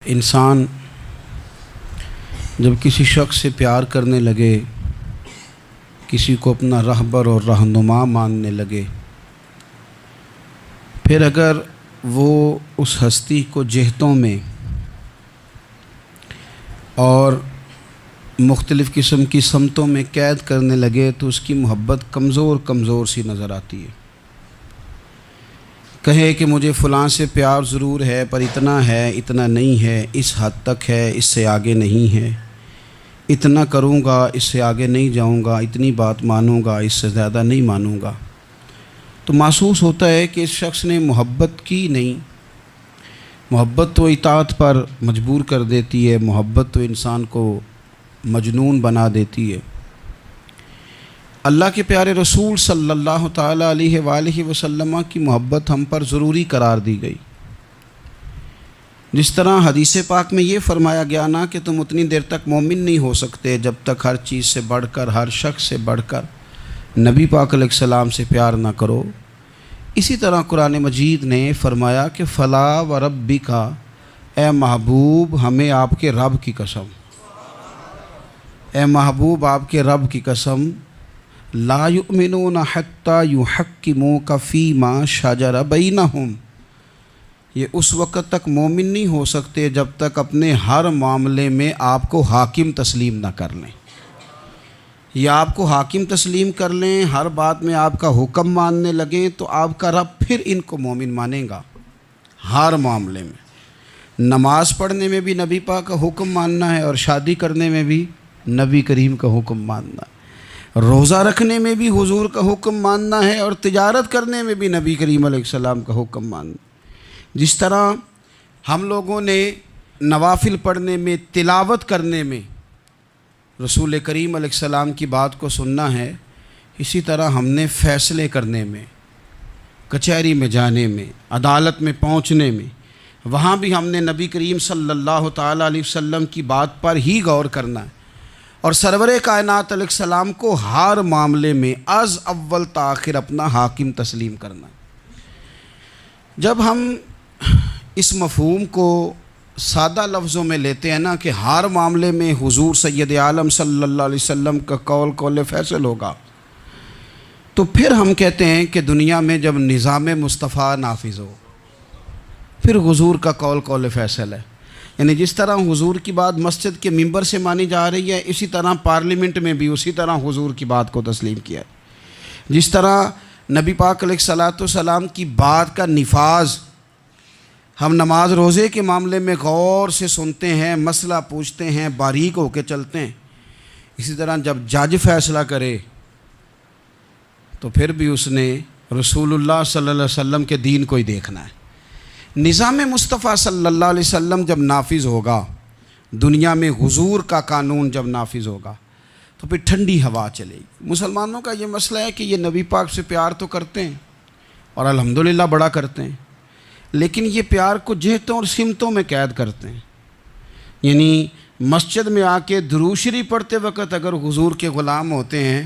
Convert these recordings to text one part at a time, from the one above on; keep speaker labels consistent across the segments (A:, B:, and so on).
A: انسان جب کسی شخص سے پیار کرنے لگے، کسی کو اپنا رہبر اور رہنما ماننے لگے، پھر اگر وہ اس ہستی کو جہتوں میں اور مختلف قسم کی سمتوں میں قید کرنے لگے تو اس کی محبت کمزور سی نظر آتی ہے۔ کہے کہ مجھے فلاں سے پیار ضرور ہے، پر اتنا ہے، اتنا نہیں ہے، اس حد تک ہے، اس سے آگے نہیں ہے، اتنا کروں گا، اس سے آگے نہیں جاؤں گا، اتنی بات مانوں گا، اس سے زیادہ نہیں مانوں گا، تو محسوس ہوتا ہے کہ اس شخص نے محبت کی نہیں۔ محبت تو اطاعت پر مجبور کر دیتی ہے، محبت تو انسان کو مجنون بنا دیتی ہے۔ اللہ کے پیارے رسول صلی اللہ تعالیٰ علیہ وآلہ وسلم کی محبت ہم پر ضروری قرار دی گئی۔ جس طرح حدیث پاک میں یہ فرمایا گیا نا کہ تم اتنی دیر تک مومن نہیں ہو سکتے جب تک ہر چیز سے بڑھ کر، ہر شخص سے بڑھ کر نبی پاک علیہ السلام سے پیار نہ کرو، اسی طرح قرآن مجید نے فرمایا کہ فلا و ربک، اے محبوب ہمیں آپ کے رب کی قسم، اے محبوب آپ کے رب کی قسم، لا یؤمنون حتی یحکموک فیما شجر بینہم، یہ اس وقت تک مومن نہیں ہو سکتے جب تک اپنے ہر معاملے میں آپ کو حاکم تسلیم نہ کر لیں۔ یہ آپ کو حاکم تسلیم کر لیں، ہر بات میں آپ کا حکم ماننے لگیں تو آپ کا رب پھر ان کو مومن مانے گا۔ ہر معاملے میں، نماز پڑھنے میں بھی نبی پاک کا حکم ماننا ہے، اور شادی کرنے میں بھی نبی کریم کا حکم ماننا ہے، روزہ رکھنے میں بھی حضور کا حکم ماننا ہے، اور تجارت کرنے میں بھی نبی کریم علیہ السلام کا حکم ماننا ہے۔ جس طرح ہم لوگوں نے نوافل پڑھنے میں، تلاوت کرنے میں رسول کریم علیہ السلام کی بات کو سننا ہے، اسی طرح ہم نے فیصلے کرنے میں، کچہری میں جانے میں، عدالت میں پہنچنے میں، وہاں بھی ہم نے نبی کریم صلی اللہ تعالیٰ علیہ وسلم کی بات پر ہی غور کرنا ہے، اور سرور کائنات علیہ السلام کو ہر معاملے میں از اول تا آخر اپنا حاکم تسلیم کرنا ہے۔ جب ہم اس مفہوم کو سادہ لفظوں میں لیتے ہیں نا کہ ہر معاملے میں حضور سید عالم صلی اللہ علیہ وسلم کا قول فیصل ہوگا، تو پھر ہم کہتے ہیں کہ دنیا میں جب نظام مصطفیٰ نافذ ہو پھر حضور کا قول فیصل ہے۔ یعنی جس طرح حضور کی بات مسجد کے ممبر سے مانی جا رہی ہے، اسی طرح پارلیمنٹ میں بھی اسی طرح حضور کی بات کو تسلیم کیا ہے۔ جس طرح نبی پاک علیہ الصلاۃ والسلام کی بات کا نفاذ ہم نماز روزے کے معاملے میں غور سے سنتے ہیں، مسئلہ پوچھتے ہیں، باریک ہو کے چلتے ہیں، اسی طرح جب جج فیصلہ کرے تو پھر بھی اس نے رسول اللہ صلی اللہ علیہ وسلم کے دین کو ہی دیکھنا ہے۔ نظام مصطفیٰ صلی اللہ علیہ وسلم جب نافذ ہوگا، دنیا میں حضور کا قانون جب نافذ ہوگا تو پھر ٹھنڈی ہوا چلے گی۔ مسلمانوں کا یہ مسئلہ ہے کہ یہ نبی پاک سے پیار تو کرتے ہیں اور الحمدللہ بڑا کرتے ہیں، لیکن یہ پیار کو جہتوں اور سمتوں میں قید کرتے ہیں۔ یعنی مسجد میں آ کے درود شریف پڑھتے وقت اگر حضور کے غلام ہوتے ہیں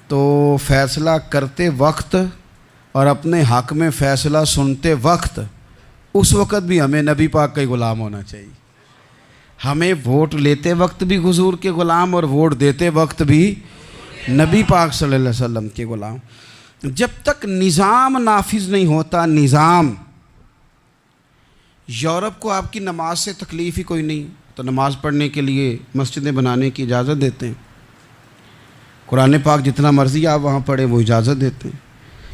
A: تو فیصلہ کرتے وقت اور اپنے حق میں فیصلہ سنتے وقت، اس وقت بھی ہمیں نبی پاک کا ہی غلام ہونا چاہیے۔ ہمیں ووٹ لیتے وقت بھی حضور کے غلام، اور ووٹ دیتے وقت بھی نبی پاک صلی اللہ علیہ وسلم کے غلام۔ جب تک نظام نافذ نہیں ہوتا، نظام، یورپ کو آپ کی نماز سے تکلیف ہی کوئی نہیں، تو نماز پڑھنے کے لیے مسجدیں بنانے کی اجازت دیتے ہیں، قرآن پاک جتنا مرضی آپ وہاں پڑھیں وہ اجازت دیتے ہیں،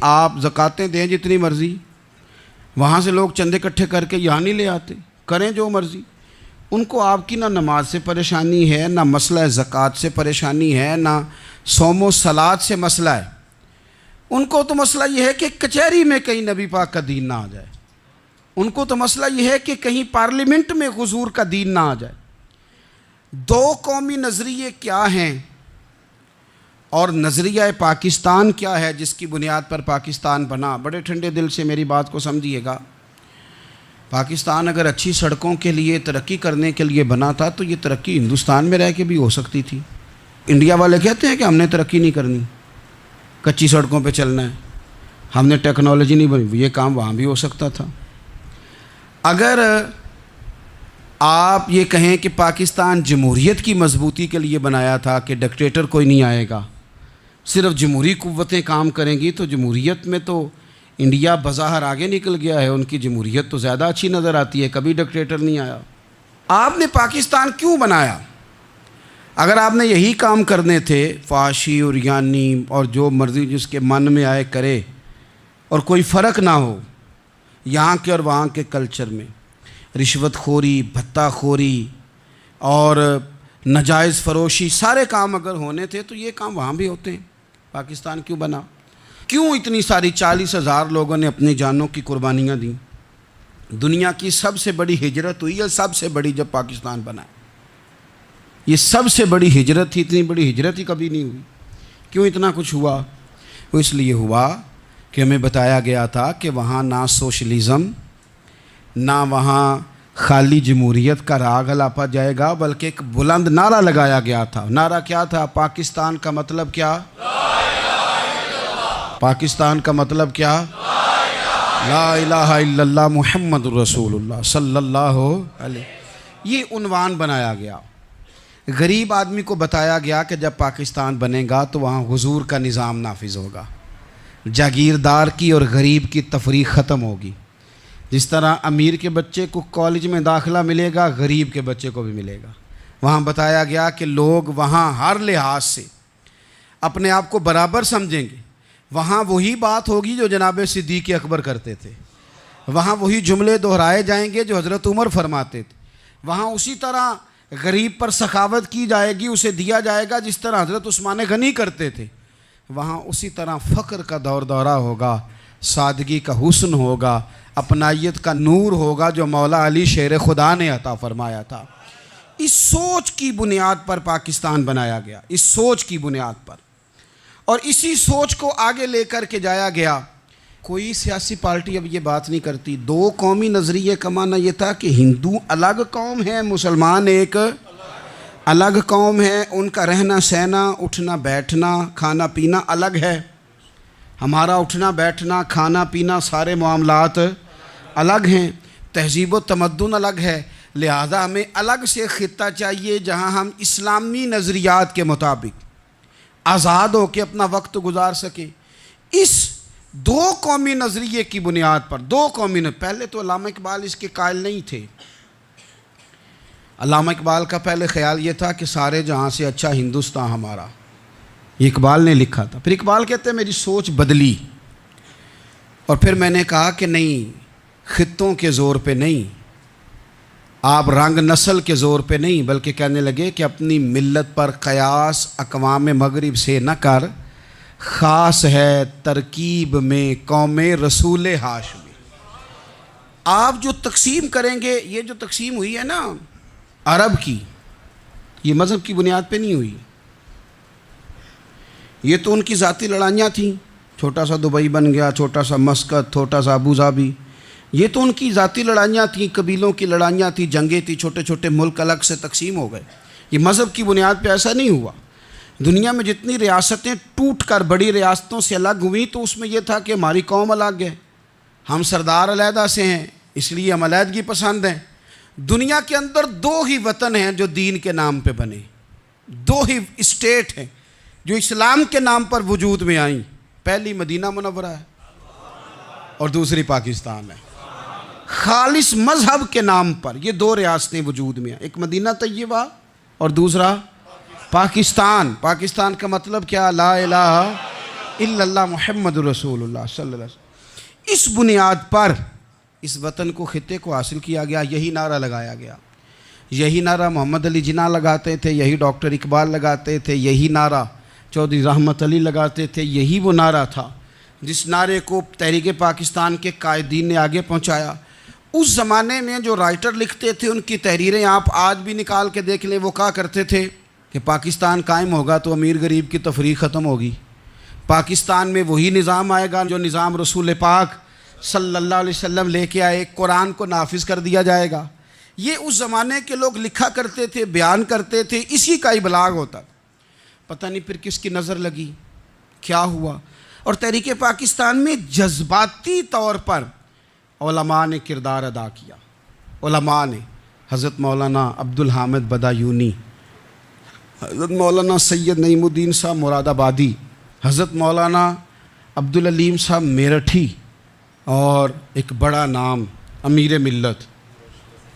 A: آپ زکاتیں دیں جتنی مرضی، وہاں سے لوگ چندے اکٹھے کر کے یہاں نہیں لے آتے، کریں جو مرضی۔ ان کو آپ کی نہ نماز سے پریشانی ہے، نہ مسئلہ زکوٰۃ سے پریشانی ہے، نہ صوم و صلات سے مسئلہ ہے۔ ان کو تو مسئلہ یہ ہے کہ کچہری میں کہیں نبی پاک کا دین نہ آ جائے، ان کو تو مسئلہ یہ ہے کہ کہیں پارلیمنٹ میں حضور کا دین نہ آ جائے۔ دو قومی نظریے کیا ہیں اور نظریہ پاکستان کیا ہے جس کی بنیاد پر پاکستان بنا؟ بڑے ٹھنڈے دل سے میری بات کو سمجھیے گا۔ پاکستان اگر اچھی سڑکوں کے لیے، ترقی کرنے کے لیے بنا تھا تو یہ ترقی ہندوستان میں رہ کے بھی ہو سکتی تھی۔ انڈیا والے کہتے ہیں کہ ہم نے ترقی نہیں کرنی، کچی سڑکوں پہ چلنا ہے، ہم نے ٹیکنالوجی نہیں بنی، یہ کام وہاں بھی ہو سکتا تھا۔ اگر آپ یہ کہیں کہ پاکستان جمہوریت کی مضبوطی کے لیے بنایا تھا کہ ڈکٹیٹر کوئی نہیں آئے گا، صرف جمہوری قوتیں کام کریں گی، تو جمہوریت میں تو انڈیا بظاہر آگے نکل گیا ہے، ان کی جمہوریت تو زیادہ اچھی نظر آتی ہے، کبھی ڈکٹیٹر نہیں آیا۔ آپ نے پاکستان کیوں بنایا؟ اگر آپ نے یہی کام کرنے تھے، فحاشی اور یعنی اور جو مرضی جس کے من میں آئے کرے، اور کوئی فرق نہ ہو یہاں کے اور وہاں کے کلچر میں، رشوت خوری، بھتہ خوری اور ناجائز فروشی، سارے کام اگر ہونے تھے تو یہ کام وہاں بھی ہوتے ہیں۔ پاکستان کیوں بنا؟ کیوں اتنی ساری 40,000 لوگوں نے اپنی جانوں کی قربانیاں دیں؟ دنیا کی سب سے بڑی ہجرت ہوئی ہے، سب سے بڑی، جب پاکستان بنا۔ یہ سب سے بڑی ہجرت تھی، اتنی بڑی ہجرت ہی کبھی نہیں ہوئی۔ کیوں اتنا کچھ ہوا؟ وہ اس لیے ہوا کہ ہمیں بتایا گیا تھا کہ وہاں نہ سوشلزم، نہ وہاں خالی جمہوریت کا راگ الاپا جائے گا، بلکہ ایک بلند نعرہ لگایا گیا تھا۔ نعرہ کیا تھا؟ پاکستان کا مطلب کیا؟ پاکستان کا مطلب کیا؟ لا الہ الا اللہ محمد رسول اللہ صلی اللہ علیہ۔ یہ عنوان بنایا گیا۔ غریب آدمی کو بتایا گیا کہ جب پاکستان بنے گا تو وہاں حضور کا نظام نافذ ہوگا، جاگیردار کی اور غریب کی تفریق ختم ہوگی۔ جس طرح امیر کے بچے کو کالج میں داخلہ ملے گا، غریب کے بچے کو بھی ملے گا۔ وہاں بتایا گیا کہ لوگ وہاں ہر لحاظ سے اپنے آپ کو برابر سمجھیں گے۔ وہاں وہی بات ہوگی جو جناب صدیق اکبر کرتے تھے، وہاں وہی جملے دہرائے جائیں گے جو حضرت عمر فرماتے تھے، وہاں اسی طرح غریب پر سخاوت کی جائے گی، اسے دیا جائے گا جس طرح حضرت عثمان غنی کرتے تھے۔ وہاں اسی طرح فقر کا دور دورہ ہوگا، سادگی کا حسن ہوگا، اپنائیت کا نور ہوگا جو مولا علی شیر خدا نے عطا فرمایا تھا۔ اس سوچ کی بنیاد پر پاکستان بنایا گیا، اس سوچ کی بنیاد پر، اور اسی سوچ کو آگے لے کر کے جایا گیا۔ کوئی سیاسی پارٹی اب یہ بات نہیں کرتی۔ دو قومی نظریے کا معنی یہ تھا کہ ہندو الگ قوم ہے، مسلمان ایک الگ قوم ہے، ان کا رہنا سہنا، اٹھنا بیٹھنا، کھانا پینا الگ ہے، ہمارا اٹھنا بیٹھنا، کھانا پینا، سارے معاملات الگ ہیں، تہذیب و تمدن الگ ہے، لہذا ہمیں الگ سے خطہ چاہیے جہاں ہم اسلامی نظریات کے مطابق آزاد ہو کے اپنا وقت گزار سکیں۔ اس دو قومی نظریے کی بنیاد پر، دو قومی پہلے تو علامہ اقبال اس کے قائل نہیں تھے۔ علامہ اقبال کا پہلے خیال یہ تھا کہ سارے جہاں سے اچھا ہندوستان ہمارا، یہ اقبال نے لکھا تھا۔ پھر اقبال کہتے ہیں میری سوچ بدلی، اور پھر میں نے کہا کہ نہیں، خطوں کے زور پہ نہیں، آپ رنگ نسل کے زور پہ نہیں، بلکہ کہنے لگے کہ اپنی ملت پر قیاس اقوام مغرب سے نہ کر، خاص ہے ترکیب میں قوم رسول ہاشمی۔ آپ جو تقسیم کریں گے، یہ جو تقسیم ہوئی ہے نا عرب کی، یہ مذہب کی بنیاد پہ نہیں ہوئی، یہ تو ان کی ذاتی لڑائیاں تھیں، چھوٹا سا دبئی بن گیا، چھوٹا سا مسقط، چھوٹا سا ابو ظبی، یہ تو ان کی ذاتی لڑائیاں تھیں، قبیلوں کی لڑائیاں تھیں، جنگیں تھیں، چھوٹے چھوٹے ملک الگ سے تقسیم ہو گئے۔ یہ مذہب کی بنیاد پہ ایسا نہیں ہوا۔ دنیا میں جتنی ریاستیں ٹوٹ کر بڑی ریاستوں سے الگ ہوئیں تو اس میں یہ تھا کہ ہماری قوم الگ ہے، ہم سردار علیحدہ سے ہیں، اس لیے ہم علیحدگی پسند ہیں۔ دنیا کے اندر دو ہی وطن ہیں جو دین کے نام پہ بنے، دو ہی اسٹیٹ ہیں جو اسلام کے نام پر وجود میں آئیں، پہلی مدینہ منورہ ہے اور دوسری پاکستان ہے۔ خالص مذہب کے نام پر یہ دو ریاستیں وجود میں ہیں، ایک مدینہ طیبہ اور دوسرا پاکستان۔ پاکستان کا مطلب کیا؟ لا الہ الا اللہ محمد رسول اللہ صلی اللہ علیہ وسلم۔ اس بنیاد پر اس وطن کو، خطے کو حاصل کیا گیا، یہی نعرہ لگایا گیا، یہی نعرہ محمد علی جناح لگاتے تھے، یہی ڈاکٹر اقبال لگاتے تھے، یہی نعرہ چودھری رحمت علی لگاتے تھے، یہی وہ نعرہ تھا جس نعرے کو تحریک پاکستان کے قائدین نے آگے پہنچایا۔ اس زمانے میں جو رائٹر لکھتے تھے ان کی تحریریں آپ آج بھی نکال کے دیکھ لیں، وہ کہا کرتے تھے کہ پاکستان قائم ہوگا تو امیر غریب کی تفریق ختم ہوگی، پاکستان میں وہی نظام آئے گا جو نظام رسول پاک صلی اللہ علیہ وسلم لے کے آئے، قرآن کو نافذ کر دیا جائے گا۔ یہ اس زمانے کے لوگ لکھا کرتے تھے، بیان کرتے تھے، اسی کا ابلاغ ہوتا۔ پتہ نہیں پھر کس کی نظر لگی، کیا ہوا، اور تحریک پاکستان میں جذباتی طور پر علماء نے کردار ادا کیا، علماء نے حضرت مولانا عبدالحامد بدایونی، حضرت مولانا سید نعیم الدین صاحب مراد آبادی، حضرت مولانا عبدالعلیم صاحب میرٹھی، اور ایک بڑا نام امیر ملت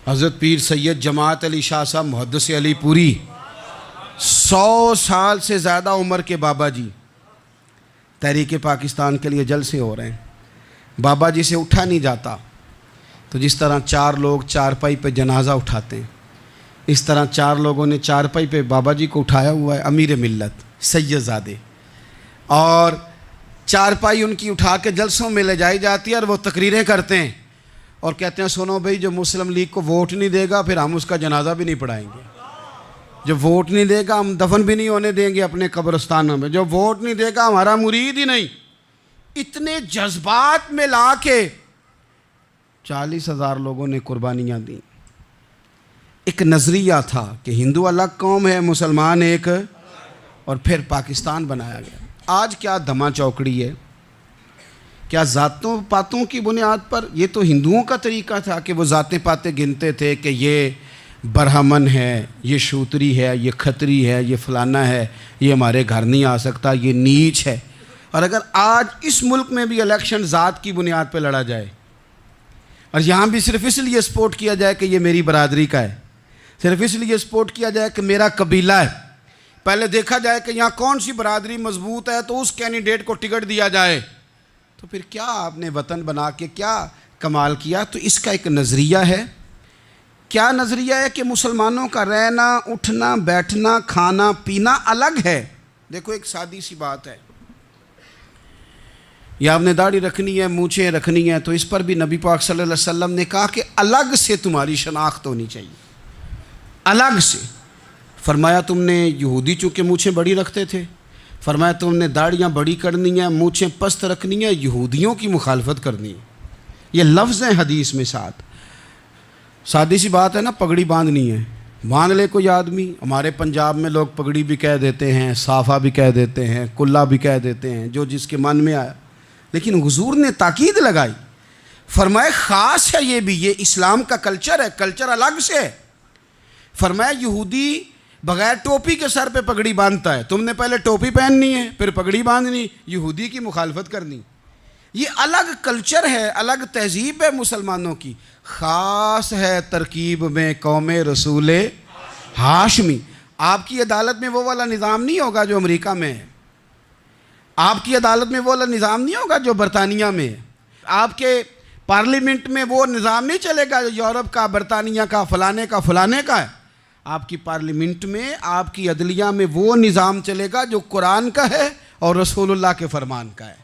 A: حضرت پیر سید جماعت علی شاہ صاحب محدث علی پوری، 100 سال سے زیادہ عمر کے بابا جی تحریک پاکستان کے لیے جلسے ہو رہے ہیں۔ بابا جی سے اٹھا نہیں جاتا، تو جس طرح 4 لوگ چارپائی پہ جنازہ اٹھاتے ہیں، اس طرح 4 لوگوں نے چارپائی پہ بابا جی کو اٹھایا ہوا ہے، امیر ملت سید زادے، اور چارپائی ان کی اٹھا کے جلسوں میں لے جائی جاتی ہے، اور وہ تقریریں کرتے ہیں اور کہتے ہیں سنو بھائی، جو مسلم لیگ کو ووٹ نہیں دے گا پھر ہم اس کا جنازہ بھی نہیں پڑھائیں گے، جو ووٹ نہیں دے گا ہم دفن بھی نہیں ہونے دیں گے اپنے قبرستانوں میں، جو ووٹ نہیں دے گا ہمارا مرید ہی نہیں۔ اتنے جذبات میں لا کے 40,000 لوگوں نے قربانیاں دیں۔ ایک نظریہ تھا کہ ہندو الگ قوم ہے، مسلمان ایک، اور پھر پاکستان بنایا گیا۔ آج کیا دھما چوکڑی ہے، کیا ذاتوں پاتوں کی بنیاد پر؟ یہ تو ہندوؤں کا طریقہ تھا کہ وہ ذاتیں پاتیں گنتے تھے کہ یہ برہمن ہے، یہ شوتری ہے، یہ کھتری ہے، یہ فلانا ہے، یہ ہمارے گھر نہیں آ سکتا، یہ نیچ ہے۔ اور اگر آج اس ملک میں بھی الیکشن ذات کی بنیاد پہ لڑا جائے، اور یہاں بھی صرف اس لیے سپورٹ کیا جائے کہ یہ میری برادری کا ہے، صرف اس لیے سپورٹ کیا جائے کہ میرا قبیلہ ہے، پہلے دیکھا جائے کہ یہاں کون سی برادری مضبوط ہے تو اس کینڈیڈیٹ کو ٹکٹ دیا جائے، تو پھر کیا آپ نے وطن بنا کے کیا کمال کیا؟ تو اس کا ایک نظریہ ہے۔ کیا نظریہ ہے کہ مسلمانوں کا رہنا، اٹھنا، بیٹھنا، کھانا، پینا الگ ہے۔ دیکھو ایک سادی سی بات ہے، یا آپ نے داڑھی رکھنی ہے، مونچھیں رکھنی ہے، تو اس پر بھی نبی پاک صلی اللہ علیہ وسلم نے کہا کہ الگ سے تمہاری شناخت ہونی چاہیے، الگ سے۔ فرمایا تم نے یہودی چونکہ مونچھیں بڑی رکھتے تھے، فرمایا تم نے داڑھیاں بڑی کرنی ہیں، مونچھیں پست رکھنی ہیں، یہودیوں کی مخالفت کرنی ہے۔ یہ لفظ ہیں حدیث میں ساتھ۔ سادی سی بات ہے نا، پگڑی باندھنی ہے، باندھ لے کوئی آدمی۔ ہمارے پنجاب میں لوگ پگڑی بھی کہہ دیتے ہیں، صافہ بھی کہہ دیتے ہیں، کلہ بھی کہہ دیتے ہیں، جو جس کے من میں آیا، لیکن حضور نے تاکید لگائی، فرمایا خاص ہے یہ بھی، یہ اسلام کا کلچر ہے، کلچر الگ سے ہے۔ فرمایا یہودی بغیر ٹوپی کے سر پہ پگڑی باندھتا ہے، تم نے پہلے ٹوپی پہننی ہے پھر پگڑی باندھنی، یہودی کی مخالفت کرنی۔ یہ الگ کلچر ہے، الگ تہذیب ہے مسلمانوں کی، خاص ہے ترکیب میں قوم رسول ہاشمی۔ آپ کی عدالت میں وہ والا نظام نہیں ہوگا جو امریکہ میں ہے، آپ کی عدالت میں وہ والا نظام نہیں ہوگا جو برطانیہ میں ہے، آپ کے پارلیمنٹ میں وہ نظام نہیں چلے گا جو یورپ کا، برطانیہ کا، فلانے کا ہے۔ آپ کی پارلیمنٹ میں، آپ کی عدلیہ میں وہ نظام چلے گا جو قرآن کا ہے اور رسول اللہ کے فرمان کا ہے۔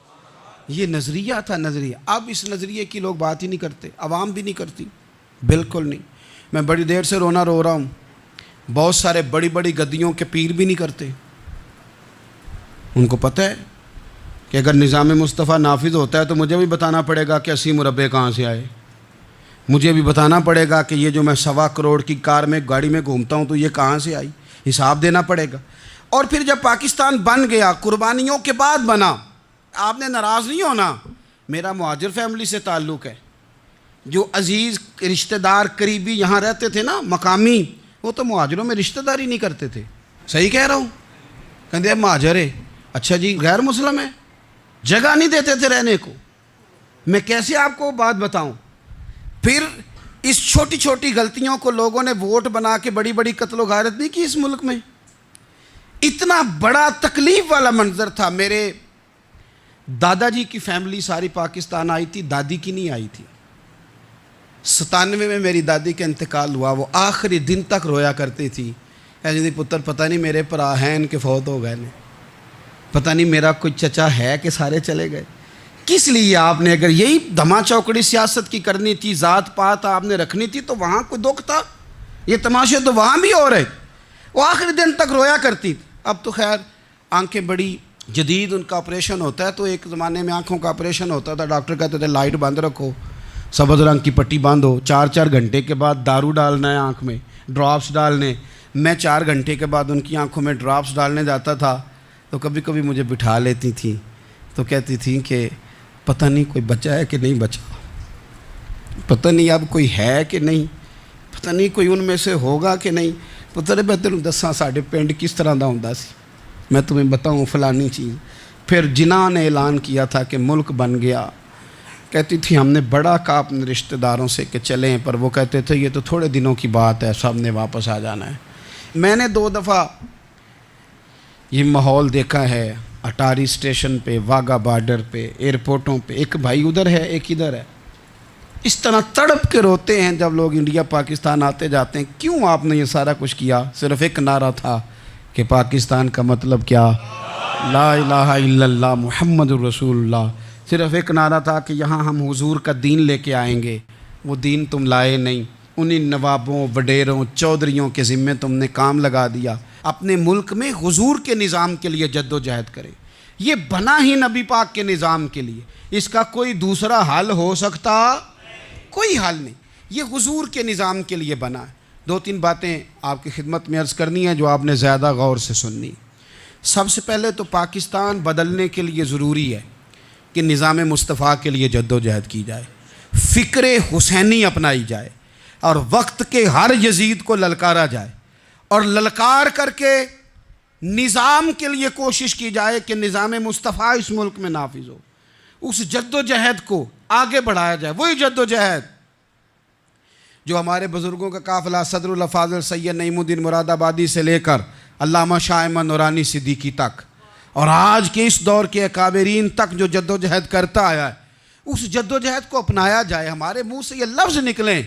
A: یہ نظریہ تھا، نظریہ۔ اب اس نظریے کی لوگ بات ہی نہیں کرتے، عوام بھی نہیں کرتی، بالکل نہیں۔ میں بڑی دیر سے رو رہا ہوں، بہت سارے بڑی بڑی گدیوں کے پیر بھی نہیں کرتے۔ ان کو پتہ ہے کہ اگر نظام مصطفیٰ نافذ ہوتا ہے تو مجھے بھی بتانا پڑے گا کہ 80 مربع کہاں سے آئے، مجھے بھی بتانا پڑے گا کہ یہ جو میں 1.25 کروڑ کی کار میں گاڑی میں گھومتا ہوں تو یہ کہاں سے آئی، حساب دینا پڑے گا۔ اور پھر جب پاکستان بن گیا، قربانیوں کے بعد بنا، آپ نے ناراض نہیں ہونا، میرا مہاجر فیملی سے تعلق ہے، جو عزیز رشتہ دار قریبی یہاں رہتے تھے نا، مقامی، وہ تو مہاجروں میں رشتہ داری نہیں کرتے تھے۔ صحیح کہہ رہا ہوں؟ کہتے ہیں مہاجر ہے، اچھا جی غیر مسلم ہے، جگہ نہیں دیتے تھے رہنے کو۔ میں کیسے آپ کو بات بتاؤں؟ پھر اس چھوٹی چھوٹی غلطیوں کو لوگوں نے ووٹ بنا کے بڑی بڑی قتل و غارت نہیں کی اس ملک میں۔ اتنا بڑا تکلیف والا منظر تھا۔ میرے دادا جی کی فیملی ساری پاکستان آئی تھی، دادی کی نہیں آئی تھی۔ 97 میں میری دادی کا انتقال ہوا، وہ آخری دن تک رویا کرتی تھی، ایسے نہیں پتر پتہ نہیں میرے پرا ہیں ان کے فوت ہو گئے نے، پتہ نہیں میرا کوئی چچا ہے کہ سارے چلے گئے۔ کس لیے آپ نے، اگر یہی دھما چوکڑی سیاست کی کرنی تھی، ذات پات آپ نے رکھنی تھی، تو وہاں کوئی دکھ تھا؟ یہ تماشے تو وہاں بھی ہو رہے۔ وہ آخری دن تک رویا کرتی تھی۔ اب تو خیر آنکھیں بڑی جدید ان کا آپریشن ہوتا ہے، تو ایک زمانے میں آنکھوں کا آپریشن ہوتا تھا، ڈاکٹر کہتے تھے لائٹ بند رکھو، سبز رنگ کی پٹی باندھو، 4 گھنٹے کے بعد دارو ڈالنا ہے آنکھ میں، ڈراپس ڈالنے۔ میں 4 گھنٹے کے بعد ان کی آنکھوں میں ڈراپس ڈالنے جاتا تھا تو کبھی کبھی مجھے بٹھا لیتی تھیں، تو کہتی تھیں کہ پتہ نہیں کوئی بچا ہے کہ نہیں بچا، پتہ نہیں اب کوئی ہے کہ نہیں، پتہ پتہ نہیں کوئی ان میں سے ہوگا کہ نہیں. پتر میں تینوں دساں ساڈے پنڈ کس طرح دا ہوندا سی, میں تمہیں بتاؤں فلانی چیز. پھر جناح نے اعلان کیا تھا کہ ملک بن گیا. کہتی تھی ہم نے بڑا کہا اپنے رشتہ داروں سے کہ چلیں, پر وہ کہتے تھے یہ تو تھوڑے دنوں کی بات ہے, سب نے واپس آ جانا ہے. میں نے 2 دفعہ یہ ماحول دیکھا ہے اٹاری اسٹیشن پہ, واگا بارڈر پہ, ایئرپورٹوں پہ. ایک بھائی ادھر ہے ایک ادھر ہے, اس طرح تڑپ کے روتے ہیں جب لوگ انڈیا پاکستان آتے جاتے ہیں. کیوں آپ نے یہ سارا کچھ کیا؟ صرف ایک نعرہ تھا کہ پاکستان کا مطلب کیا؟ لا الہ الا اللہ محمد الرسول اللہ. صرف ایک نعرہ تھا کہ یہاں ہم حضور کا دین لے کے آئیں گے. وہ دین تم لائے نہیں, انہی نوابوں, وڈیروں, چودھریوں کے ذمے تم نے کام لگا دیا. اپنے ملک میں حضور کے نظام کے لیے جد و جہد کرے. یہ بنا ہی نبی پاک کے نظام کے لیے, اس کا کوئی دوسرا حل ہو سکتا؟ کوئی حل نہیں. یہ حضور کے نظام کے لیے بنا ہے. 2-3 باتیں آپ کی خدمت میں عرض کرنی ہے جو آپ نے زیادہ غور سے سننی. سب سے پہلے تو پاکستان بدلنے کے لیے ضروری ہے کہ نظام مصطفیٰ کے لیے جد و جہد کی جائے, فکر حسینی اپنائی جائے, اور وقت کے ہر یزید کو للکارا جائے, اور للکار کر کے نظام کے لیے کوشش کی جائے کہ نظام مصطفیٰ اس ملک میں نافذ ہو. اس جد و جہد کو آگے بڑھایا جائے. وہی جد و جہد جو ہمارے بزرگوں کا قافلہ صدر الافاضل سید نعیم الدین مراد آبادی سے لے کر علامہ شاہ احمد نورانی صدیقی تک, اور آج کے اس دور کے اکابرین تک جو جد و جہد کرتا آیا ہے, اس جد و جہد کو اپنایا جائے. ہمارے منہ سے یہ لفظ نکلیں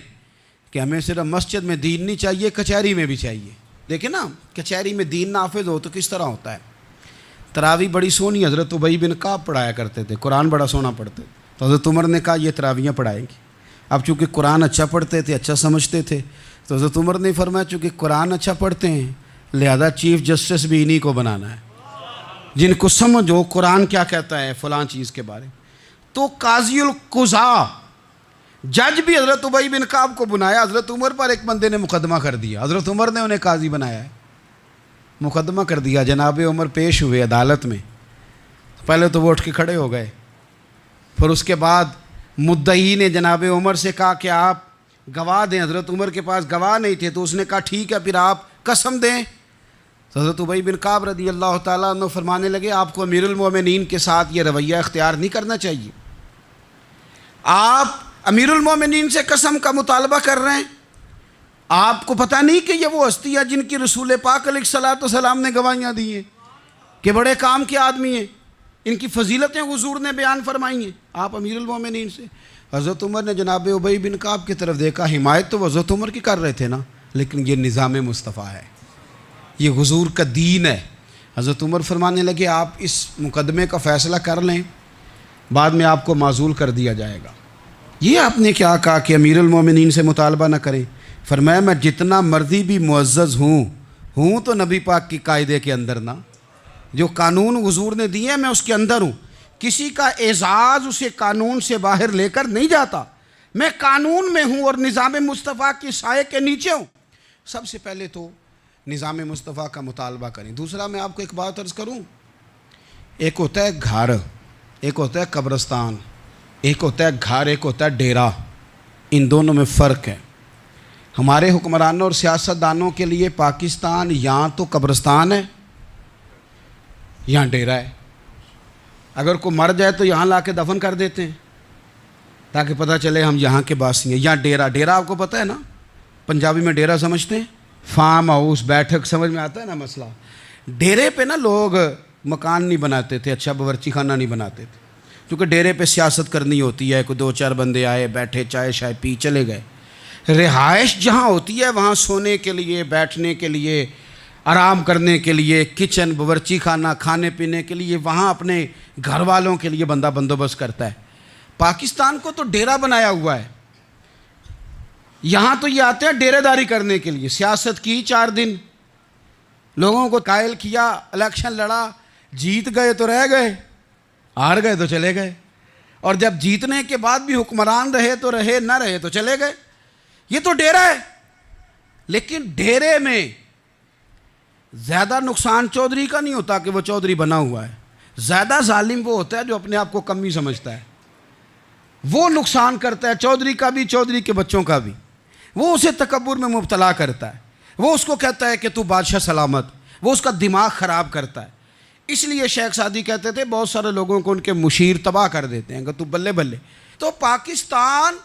A: کہ ہمیں صرف مسجد میں دین نہیں چاہیے, کچہری میں بھی چاہیے. دیکھیں نا, کچہری میں دین نافذ ہو تو کس طرح ہوتا ہے. تراویح بڑی سونی حضرت ابی بن کعب پڑھایا کرتے تھے, قرآن بڑا سونا پڑھتے. تو حضرت عمر نے کہا یہ تراویحیں پڑھائیں گے. اب چونکہ قرآن اچھا پڑھتے تھے, اچھا سمجھتے تھے, تو حضرت عمر نے فرمایا چونکہ قرآن اچھا پڑھتے ہیں لہذا چیف جسٹس بھی انہی کو بنانا ہے, جن کو سمجھ ہو قرآن کیا کہتا ہے فلاں چیز کے بارے میں. تو قاضی القضاء جج بھی حضرت ابی بن کعب کو بنایا. حضرت عمر پر ایک بندے نے مقدمہ کر دیا, حضرت عمر نے انہیں قاضی بنایا ہے, مقدمہ کر دیا. جناب عمر پیش ہوئے عدالت میں. پہلے تو وہ اٹھ کے کھڑے ہو گئے, پھر اس کے بعد مدعی نے جناب عمر سے کہا کہ آپ گواہ دیں. حضرت عمر کے پاس گواہ نہیں تھے, تو اس نے کہا ٹھیک ہے پھر آپ قسم دیں. تو حضرت ابی بن کعب رضی اللہ تعالیٰ عنہ فرمانے لگے آپ کو امیر المومنین کے ساتھ یہ رویہ اختیار نہیں کرنا چاہیے. آپ امیر المومنین سے قسم کا مطالبہ کر رہے ہیں, آپ کو پتہ نہیں کہ یہ وہ ہستی ہے جن کی رسول پاک علیہ الصلوۃ والسلام نے گواہیاں دی ہیں کہ بڑے کام کے آدمی ہیں, ان کی فضیلتیں حضور نے بیان فرمائی ہیں. آپ امیر المومنین سے. حضرت عمر نے جناب ابی بن کعب کی طرف دیکھا, حمایت تو حضرت عمر کی کر رہے تھے نا, لیکن یہ نظام مصطفیٰ ہے, یہ حضور کا دین ہے. حضرت عمر فرمانے لگے آپ اس مقدمے کا فیصلہ کر لیں, بعد میں آپ کو معزول کر دیا جائے گا. یہ آپ نے کیا کہا کہ امیر المومنین سے مطالبہ نہ کریں؟ فرمایا میں جتنا مرضی بھی معزز ہوں تو نبی پاک کی قاعدے کے اندر نا, جو قانون حضور نے دیے میں اس کے اندر ہوں. کسی کا اعزاز اسے قانون سے باہر لے کر نہیں جاتا. میں قانون میں ہوں اور نظام مصطفیٰ کی سائے کے نیچے ہوں. سب سے پہلے تو نظام مصطفیٰ کا مطالبہ کریں. دوسرا میں آپ کو ایک بات عرض کروں, ایک ہوتا ہے گھر, ایک ہوتا ہے قبرستان, ایک ہوتا ہے گھر, ایک ہوتا ہے ڈیرا. ان دونوں میں فرق ہے. ہمارے حکمرانوں اور سیاستدانوں کے لیے پاکستان یہاں تو قبرستان ہے, یہاں ڈیرا ہے. اگر کوئی مر جائے تو یہاں لا کے دفن کر دیتے ہیں تاکہ پتہ چلے ہم یہاں کے باسی ہیں. یہاں ڈیرا آپ کو پتہ ہے نا, پنجابی میں ڈیرا سمجھتے ہیں, فارم ہاؤس, بیٹھک, سمجھ میں آتا ہے نا مسئلہ. ڈیرے پہ نا لوگ مکان نہیں بناتے تھے, اچھا باورچی خانہ نہیں بناتے تھے, کیونکہ ڈیرے پہ سیاست کرنی ہوتی ہے. کوئی 2-4 بندے آئے, بیٹھے, چائے شائے پی, چلے گئے. رہائش جہاں ہوتی ہے وہاں سونے کے لیے, بیٹھنے کے لیے, آرام کرنے کے لیے, کچن, باورچی خانہ, کھانے پینے کے لیے, وہاں اپنے گھر والوں کے لیے بندہ بندوبست کرتا ہے. پاکستان کو تو ڈیرا بنایا ہوا ہے. یہاں تو یہ آتے ہیں ڈیرے داری کرنے کے لیے. سیاست کی 4 دن, لوگوں کو قائل کیا, الیکشن لڑا, جیت گئے تو رہ گئے, ہار گئے تو چلے گئے, اور جب جیتنے کے بعد بھی حکمران رہے تو رہے, نہ رہے تو چلے گئے. یہ تو ڈیرا ہے. لیکن ڈیرے میں زیادہ نقصان چودھری کا نہیں ہوتا کہ وہ چودھری بنا ہوا ہے. زیادہ ظالم وہ ہوتا ہے جو اپنے آپ کو کمی سمجھتا ہے, وہ نقصان کرتا ہے چودھری کا بھی, چودھری کے بچوں کا بھی. وہ اسے تکبر میں مبتلا کرتا ہے، وہ اس کو کہتا ہے کہ تو بادشاہ سلامت، وہ اس کا دماغ خراب کرتا ہے۔ اس لیے شیخ سعدی کہتے تھے بہت سارے لوگوں کو ان کے مشیر تباہ کر دیتے ہیں کہ تو بلے بلے۔ تو پاکستان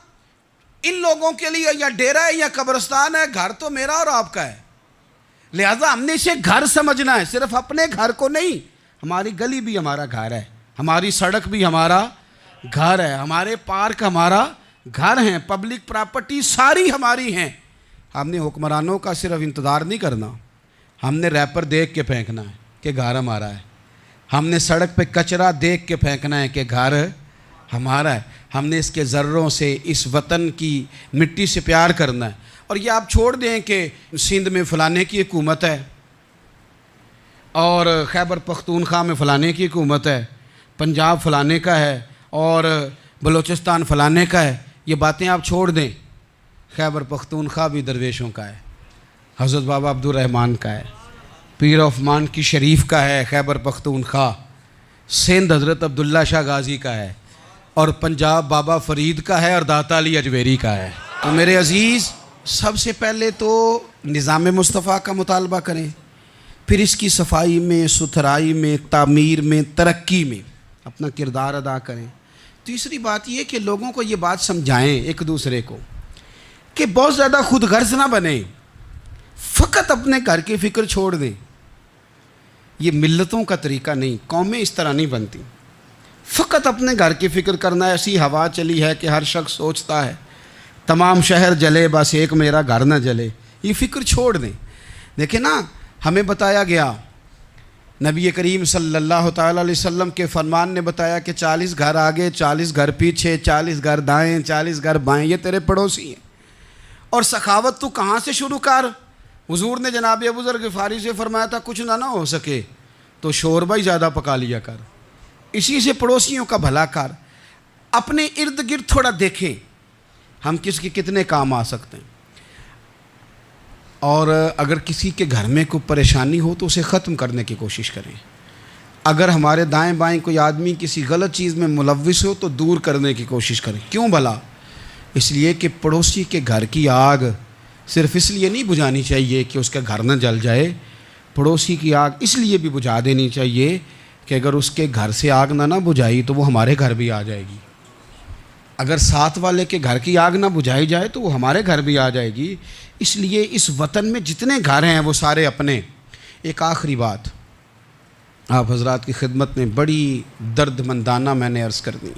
A: ان لوگوں کے لیے یا ڈیرا ہے یا قبرستان ہے، گھر تو میرا اور آپ کا ہے، لہذا ہم نے اسے گھر سمجھنا ہے، صرف اپنے گھر کو نہیں۔ ہماری گلی بھی ہمارا گھر ہے، ہماری سڑک بھی ہمارا گھر ہے، ہمارے پارک ہمارا گھر ہیں، پبلک پراپرٹی ساری ہماری ہیں۔ ہم نے حکمرانوں کا صرف انتظار نہیں کرنا، ہم نے ریپر دیکھ کے پھینکنا ہے کہ گھر ہمارا ہے، ہم نے سڑک پہ کچرا دیکھ کے پھینکنا ہے کہ گھر ہمارا ہے، ہم نے اس کے ذروں سے، اس وطن کی مٹی سے پیار کرنا ہے۔ اور یہ آپ چھوڑ دیں کہ سندھ میں فلانے کی حکومت ہے اور خیبر پختونخوا میں فلانے کی حکومت ہے، پنجاب فلانے کا ہے اور بلوچستان فلانے کا ہے، یہ باتیں آپ چھوڑ دیں۔ خیبر پختونخوا بھی درویشوں کا ہے، حضرت بابا عبدالرحمن کا ہے، پیر آف مان کی شریف کا ہے خیبر پختونخوا، سندھ حضرت عبداللہ شاہ غازی کا ہے، اور پنجاب بابا فرید کا ہے اور داتا علی اجویری کا ہے۔ تو میرے عزیز، سب سے پہلے تو نظام مصطفیٰ کا مطالبہ کریں، پھر اس کی صفائی میں، ستھرائی میں، تعمیر میں، ترقی میں اپنا کردار ادا کریں۔ تیسری بات یہ کہ لوگوں کو یہ بات سمجھائیں ایک دوسرے کو کہ بہت زیادہ خود غرض نہ بنیں، فقط اپنے گھر کی فکر چھوڑ دیں۔ یہ ملتوں کا طریقہ نہیں، قومیں اس طرح نہیں بنتی۔ فقط اپنے گھر کی فکر کرنا، ایسی ہوا چلی ہے کہ ہر شخص سوچتا ہے تمام شہر جلے بس ایک میرا گھر نہ جلے۔ یہ فکر چھوڑ دیں۔ دیکھیں نا، ہمیں بتایا گیا، نبی کریم صلی اللہ تعالیٰ علیہ وسلم کے فرمان نے بتایا کہ 40 گھر آگے، 40 گھر پیچھے، 40 گھر دائیں، 40 گھر بائیں، یہ تیرے پڑوسی ہیں۔ اور سخاوت تو کہاں سے شروع کر؟ حضور نے جناب ابو ذر غفاری سے فرمایا تھا کچھ نہ ہو سکے تو شوربہ ہی زیادہ پکا لیا کر، اسی سے پڑوسیوں کا بھلا کر۔ اپنے ارد گرد تھوڑا دیکھیں ہم کس کے کتنے کام آ سکتے ہیں، اور اگر کسی کے گھر میں کوئی پریشانی ہو تو اسے ختم کرنے کی کوشش کریں۔ اگر ہمارے دائیں بائیں کوئی آدمی کسی غلط چیز میں ملوث ہو تو دور کرنے کی کوشش کریں۔ کیوں بھلا؟ اس لیے کہ پڑوسی کے گھر کی آگ صرف اس لیے نہیں بجھانی چاہیے کہ اس کا گھر نہ جل جائے، پڑوسی کی آگ اس لیے بھی بجھا دینی چاہیے کہ اگر اس کے گھر سے آگ نہ بجھائی تو وہ ہمارے گھر بھی آ جائے گی۔ اگر ساتھ والے کے گھر کی آگ نہ بجھائی جائے تو وہ ہمارے گھر بھی آ جائے گی۔ اس لیے اس وطن میں جتنے گھر ہیں وہ سارے اپنے۔ ایک آخری بات آپ حضرات کی خدمت میں بڑی درد مندانہ میں نے عرض کر دی،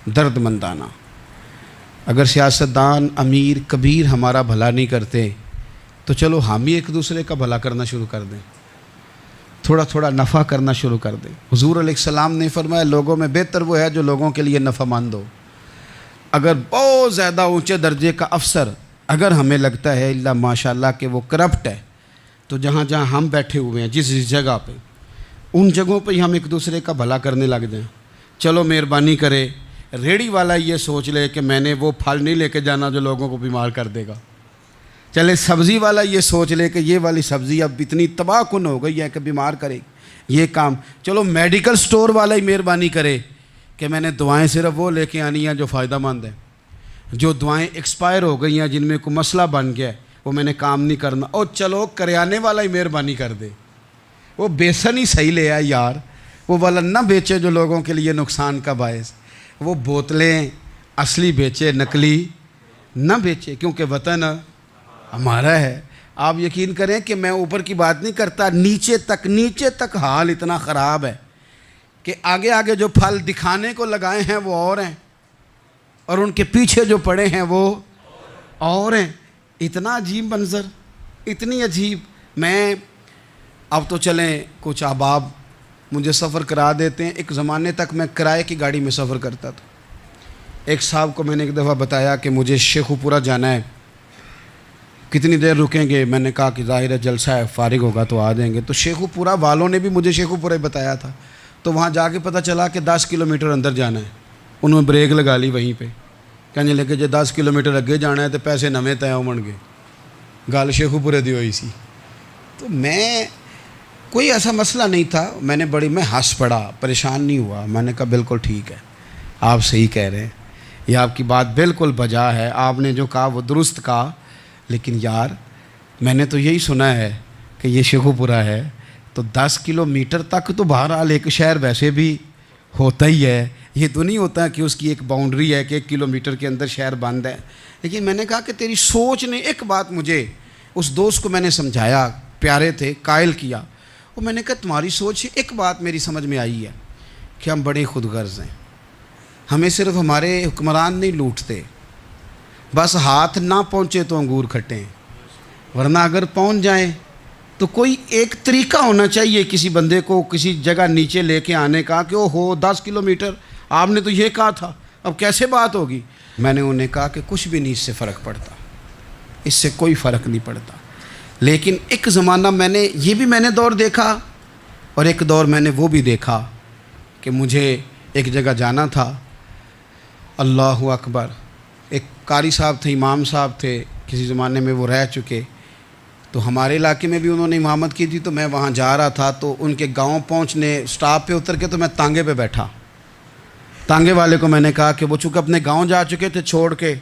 A: درد مندانہ۔ اگر سیاستدان امیر کبیر ہمارا بھلا نہیں کرتے تو چلو ہم ہی ایک دوسرے کا بھلا کرنا شروع کر دیں، تھوڑا تھوڑا نفع کرنا شروع کر دیں۔ حضور علیہ السلام نے فرمایا لوگوں میں بہتر وہ ہے جو لوگوں کے لیے نفع مند ہو۔ اگر بہت زیادہ اونچے درجے کا افسر اگر ہمیں لگتا ہے اللہ ماشاءاللہ کہ وہ کرپٹ ہے، تو جہاں جہاں ہم بیٹھے ہوئے ہیں جس جگہ پہ، ان جگہوں پہ ہی ہم ایک دوسرے کا بھلا کرنے لگ جائیں۔ چلو مہربانی کرے ریڑھی والا یہ سوچ لے کہ میں نے وہ پھل نہیں لے کے جانا جو لوگوں کو بیمار کر دے گا، چلے سبزی والا یہ سوچ لے کہ یہ والی سبزی اب اتنی تباہ کن ہو گئی ہے کہ بیمار کرے گی، یہ کام۔ چلو میڈیکل سٹور والا ہی مہربانی کرے کہ میں نے دعائیں صرف وہ لے کے آنی ہیں جو فائدہ مند ہیں، جو دعائیں ایکسپائر ہو گئی ہیں جن میں کوئی مسئلہ بن گیا ہے وہ میں نے کام نہیں کرنا۔ اور چلو کریانے والا ہی مہربانی کر دے، وہ بیسن ہی صحیح لے آئے یار، وہ والا نہ بیچے جو لوگوں کے لیے نقصان کا باعث، وہ بوتلیں اصلی بیچے نقلی نہ بیچے، کیونکہ وطن ہمارا ہے۔ آپ یقین کریں کہ میں اوپر کی بات نہیں کرتا، نیچے تک حال اتنا خراب ہے کہ آگے آگے جو پھل دکھانے کو لگائے ہیں وہ اور ہیں، اور ان کے پیچھے جو پڑے ہیں وہ اور ہیں۔ اتنا عجیب منظر، اتنی عجیب۔ میں اب تو چلیں کچھ احباب مجھے سفر کرا دیتے ہیں، ایک زمانے تک میں کرائے کی گاڑی میں سفر کرتا تھا۔ ایک صاحب کو میں نے ایک دفعہ بتایا کہ مجھے شیخو پورہ جانا ہے، کتنی دیر رکیں گے؟ میں نے کہا کہ ظاہر ہے جلسہ ہے، فارغ ہوگا تو آ جائیں گے۔ تو شیخو پورہ والوں نے بھی مجھے شیخو پورہ بتایا تھا، تو وہاں جا کے پتہ چلا کہ 10 کلومیٹر اندر جانا ہے۔ انہوں نے بریک لگا لی وہیں پہ، کہنے لگے جی 10 کلومیٹر اگے جانا ہے تو پیسے نویں طے ہون گے، گل شیخو پورے دی ہوئی سی۔ تو میں کوئی ایسا مسئلہ نہیں تھا، میں ہنس پڑا، پریشان نہیں ہوا۔ میں نے کہا بالکل ٹھیک ہے، آپ صحیح کہہ رہے ہیں، یہ آپ کی بات بالکل بجا ہے، آپ نے جو کہا وہ درست کہا۔ لیکن یار میں نے تو یہی سنا ہے کہ یہ شیخو پورہ ہے، تو 10 کلومیٹر تک تو بہرحال ایک شہر ویسے بھی ہوتا ہی ہے، یہ تو نہیں ہوتا کہ اس کی ایک باؤنڈری ہے کہ 1 کلومیٹر کے اندر شہر بند ہے۔ لیکن میں نے کہا کہ تیری سوچ نے ایک بات مجھے، اس دوست کو میں نے سمجھایا، پیارے تھے، قائل کیا، اور میں نے کہا تمہاری سوچ سے ایک بات میری سمجھ میں آئی ہے کہ ہم بڑے خود غرض ہیں، ہمیں صرف ہمارے حکمران نہیں لوٹتے، بس ہاتھ نہ پہنچے تو انگور کھٹیں، ورنہ اگر پہنچ جائیں تو کوئی ایک طریقہ ہونا چاہیے کسی بندے کو کسی جگہ نیچے لے کے آنے کا کہ ہو 10 کلومیٹر آپ نے تو یہ کہا تھا، اب کیسے بات ہوگی؟ میں نے انہیں کہا کہ کچھ بھی نہیں اس سے فرق پڑتا، اس سے کوئی فرق نہیں پڑتا، لیکن ایک زمانہ میں نے دور دیکھا، اور ایک دور میں نے وہ بھی دیکھا کہ مجھے ایک جگہ جانا تھا، اللہ اکبر، ایک قاری صاحب تھے، امام صاحب تھے، کسی زمانے میں وہ رہ چکے، تو ہمارے علاقے میں بھی انہوں نے امامت کی تھی، تو میں وہاں جا رہا تھا، تو ان کے گاؤں پہنچنے سٹاپ پہ اتر کے تو میں تانگے پہ بیٹھا، تانگے والے کو میں نے کہا کہ وہ چونکہ اپنے گاؤں جا چکے تھے چھوڑ کے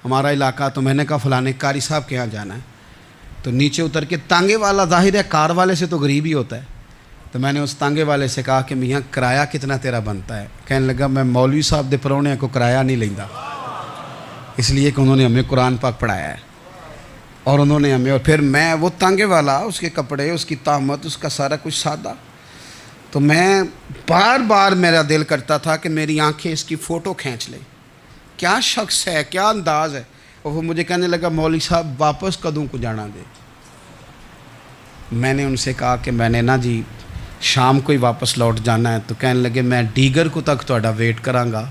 A: ہمارا علاقہ، تو میں نے کہا فلانے قاری صاحب کے یہاں جانا ہے، تو نیچے اتر کے تانگے والا ظاہر ہے کار والے سے تو غریب ہی ہوتا ہے، تو میں نے اس تانگے والے سے کہا کہ میاں کرایہ کتنا تیرا بنتا ہے؟ کہنے لگا میں مولوی صاحب دے پرونے کو کرایہ نہیں لیندہ، اس لیے کہ انہوں نے ہمیں قرآن پاک پڑھایا ہے، اور انہوں نے ہمیں، اور پھر میں وہ تانگے والا، اس کے کپڑے، اس کی طامت، اس کا سارا کچھ سادہ، تو میں بار بار میرا دل کرتا تھا کہ میری آنکھیں اس کی فوٹو کھینچ لیں، کیا شخص ہے، کیا انداز ہے، اور وہ مجھے کہنے لگا مولوی صاحب واپس کدوں کو جانا دے؟ میں نے ان سے کہا کہ میں نے نا جی شام کو ہی واپس لوٹ جانا ہے، تو کہنے لگے میں ڈیگر کو تک تہاڈا ویٹ کراں گا،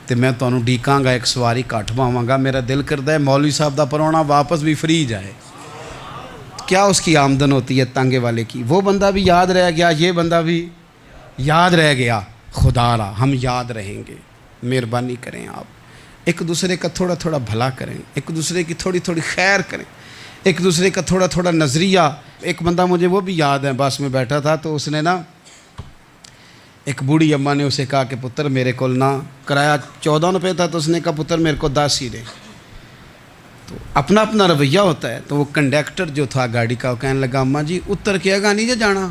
A: تو میں تمہیں ڈیکاں گا، ایک سواری کٹ پاواں گا، میرا دل کرتا ہے مولوی صاحب دا پرونا واپس بھی فری جائے، کیا اس کی آمدن ہوتی ہے تانگے والے کی؟ وہ بندہ بھی یاد رہ گیا، یہ بندہ بھی یاد رہ گیا، خدا را ہم یاد رہیں گے، مہربانی کریں آپ، ایک دوسرے کا تھوڑا تھوڑا بھلا کریں، ایک دوسرے کی تھوڑی تھوڑی خیر کریں، ایک دوسرے کا تھوڑا تھوڑا نظریہ۔ ایک بندہ مجھے وہ بھی یاد ہے، بس میں بیٹھا تھا تو اس نے نا، ایک بوڑھی اماں نے اسے کہا کہ پتر میرے کو نا کرایہ 14 روپے تھا، تو اس نے کہا پتر میرے کو 10 ہی دے، تو اپنا اپنا رویہ ہوتا ہے، تو وہ کنڈکٹر جو تھا گاڑی کا وہ کہنے لگا اماں جی اتر کے گا نہیں جانا؟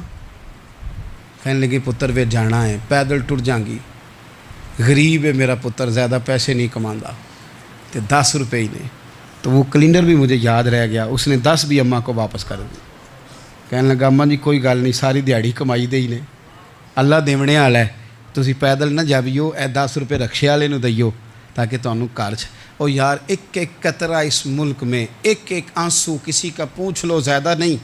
A: کہنے لگی پتر وے جانا ہے، پیدل ٹر جائیں گی، غریب ہے میرا پتر، زیادہ پیسے نہیں کماندا، تو 10 روپے ہی نے، تو وہ کلینڈر بھی مجھے یاد رہ گیا، اس نے 10 بھی اماں کو واپس کر دی، کہنے لگا اماں جی کوئی گل نہیں، ساری دیہڑی کمائی دے ہی نے، اللہ دیونے والا ہے، تسی پیدل نہ جاویو، اے 10 روپے رکشے والے نو دئیو تاکہ تانوں گھر چ۔ او یار ایک ایک قطرہ اس ملک میں، ایک ایک آنسو کسی کا پوچھ لو، زیادہ نہیں،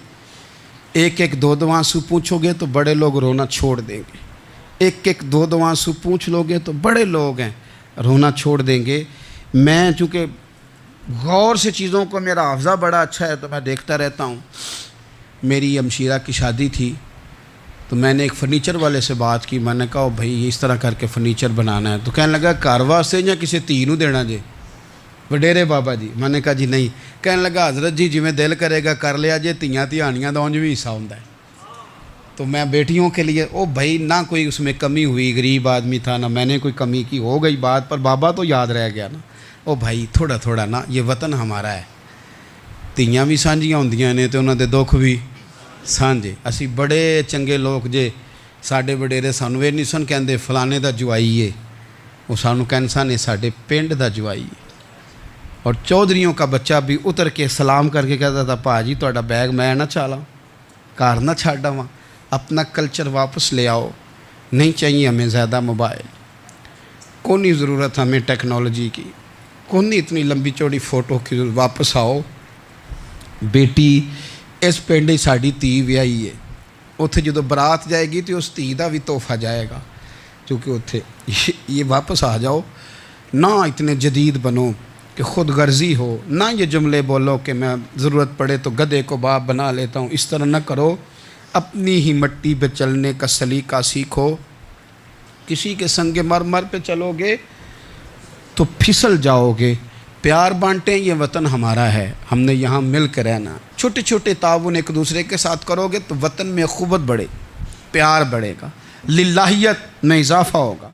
A: ایک ایک دو دو آنسو پوچھو گے تو بڑے لوگ رونا چھوڑ دیں گے، ایک ایک دو دو آنسو پوچھ لو گے تو بڑے لوگ ہیں رونا چھوڑ دیں گے۔ میں چونکہ غور سے چیزوں کو، میرا حافظہ بڑا اچھا ہے تو میں دیکھتا رہتا ہوں، میری ہمشیرہ کی شادی تھی تو میں نے ایک فرنیچر والے سے بات کی، میں نے کہا بھائی اس طرح کر کے فرنیچر بنانا ہے، تو کہنے لگا گھر واسطے یا کسی تھی نو دینا جی؟ وڈیرے بابا جی؟ میں نے کہا جی نہیں۔ کہنے لگا حضرت جی جی میں دل کرے گا کر لیا جی، تیاں تیانیاں دا اونج بھی حصہ ہوندا ہے، تو میں بیٹیوں کے لیے، او بھائی نہ کوئی اس میں کمی ہوئی، غریب آدمی تھا نہ میں نے کوئی کمی کی، ہو گئی بات، پر بابا تو یاد رہ گیا نا، او بھائی تھوڑا تھوڑا نا، یہ وطن ہمارا ہے، تیاں بھی سانجیاں ہوندیاں نے تو انہاں دے دکھ بھی سانجے، اسی بڑے چنگے لوگ جے، ساڈے وڈیرے سانوں یہ نہیں سن کہندے فلانے دا جوائی ہے، وہ سانوں کہن سن یہ ساڈے پنڈ دا جوائی ہے۔ اور چودھریوں کا بچہ بھی اتر کے سلام کر کے کہتا تھا پاجی تہاڈا بیگ میں نہ چالاں، گھر نہ چھڈ آواں، اپنا کلچر واپس لے آؤ، نہیں چاہیے ہمیں زیادہ موبائل، کونی ضرورت ہمیں ٹیکنالوجی کی، کونی اتنی لمبی چوڑی فوٹو کی، واپس آؤ۔ بیٹی اس پنڈ ساڈی تھی ویائی ہے، اتھے جدو برات جائے گی تو اس تھی دا بھی تحفہ جائے گا، کیونکہ اتھے یہ واپس آ جاؤ، نہ اتنے جدید بنو کہ خود غرضی ہو، نہ یہ جملے بولو کہ میں ضرورت پڑے تو گدھے کو باپ بنا لیتا ہوں، اس طرح نہ کرو، اپنی ہی مٹی پہ چلنے کا سلیقہ سیکھو۔ کسی کے سنگ مرمر پہ چلو گے تو پھسل جاؤ گے۔ پیار بانٹیں، یہ وطن ہمارا ہے، ہم نے یہاں مل کے رہنا، چھوٹے چھوٹے تعاون ایک دوسرے کے ساتھ کرو گے تو وطن میں اخوت بڑھے، پیار بڑھے گا، للہیت میں اضافہ ہوگا۔